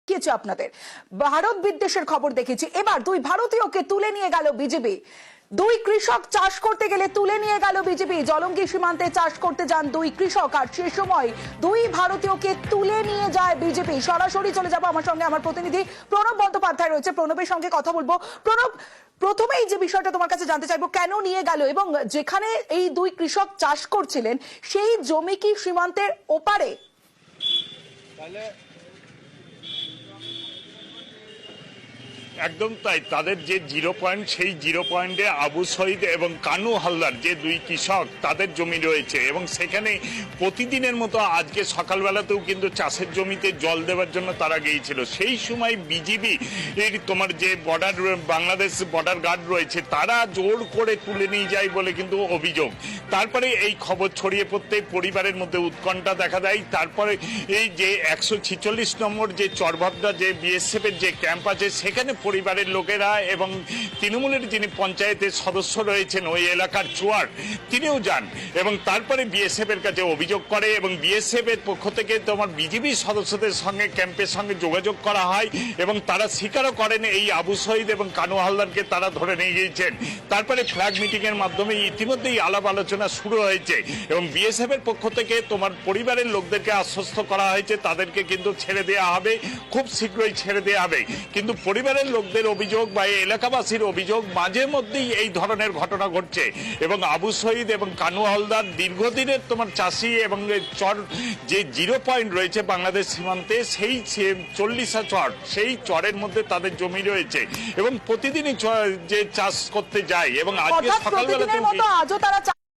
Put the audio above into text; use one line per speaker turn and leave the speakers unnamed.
দেখিয়েছি আপনাদের ভারত বিদ্বেষের খবর দেখেছি। এবার দুই ভারতীয়কে তুলে নিয়ে গেল বিজেপি। দুই কৃষক চাষ করতে গেলে তুলে নিয়ে গেল বিজেপি। জলঙ্গি সীমান্তে চাষ করতে যান দুই কৃষক, আর সে সময় দুই ভারতীয়কে তুলে নিয়ে যায় বিজেপি। সরাসরি চলে যাব, আমার সঙ্গে আমার প্রতিনিধি প্রণব বন্দ্যোপাধ্যায় রয়েছে, প্রণবের সঙ্গে কথা বলবো। প্রণব, প্রথমেই যে বিষয়টা তোমার কাছে জানতে চাইবো, কেন নিয়ে গেল এবং যেখানে এই দুই কৃষক চাষ করছিলেন সেই জমি কি সীমান্তের ওপারে?
একদম তাই, তাদের যে জিরো পয়েন্ট, সেই জিরো পয়েন্টে আবু শহীদ এবং কানু হালদার যে দুই কৃষক, তাদের জমি রয়েছে এবং সেখানে প্রতিদিনের মতো আজকে সকালবেলাতেও কিন্তু চাষের জমিতে জল দেওয়ার জন্য তারা গিয়েছিল। সেই সময় বিজিবি এর তোমার যে বর্ডার, বাংলাদেশ বর্ডার গার্ড রয়েছে, তারা জোর করে তুলে নিয়ে যায় বলে কিন্তু অভিযোগ। তারপরে এই খবর ছড়িয়ে পড়তে পরিবারের মধ্যে উৎকণ্ঠা দেখা দেয়। তারপরে এই যে 146 নম্বর যে চরভাবদা যে বিএসএফ এর যে ক্যাম্প আছে, সেখানে পরিবারের লোকেরা এবং তৃণমূলের যিনি পঞ্চায়েতের সদস্য রয়েছেন ওই এলাকার চোয়ার, তিনিও যান এবং তারপরে বিএসএফ এর কাছে অভিযোগ করে এবং বিএসএফ এর পক্ষ থেকে তোমার বিজিবি সদস্যদের সঙ্গে ক্যাম্পের সঙ্গে যোগাযোগ করা হয় এবং তারা স্বীকারও করেন এই আবু শহীদ এবং কানু হালদারকে তারা ধরে নিয়ে গিয়েছেন। তারপরে ফ্ল্যাগ মিটিং এর মাধ্যমে ইতিমধ্যেই আলাপ আলোচনা শুরু হয়েছে এবং বিএসএফ এর পক্ষ থেকে তোমার পরিবারের লোকদেরকে আশ্বস্ত করা হয়েছে তাদেরকে কিন্তু ছেড়ে দেওয়া হবে, খুব শীঘ্রই ছেড়ে দেওয়া হবে। কিন্তু পরিবারের লোকদের অভিযোগ বা এলাকাবাসীর অভিযোগ, মাঝে মধ্যেই এই ধরনের ঘটনা ঘটছে এবং আবু শহীদ এবং কানু হালদার দীর্ঘদিনের তোমার চাষি এবং চর যে জিরো পয়েন্ট রয়েছে বাংলাদেশ সীমান্তে, সেই 40 চর, সেই চরের মধ্যে তাদের জমি রয়েছে এবং প্রতিদিনই যে চাষ করতে যায় এবং আজকে সকালবেলা
আজও তারা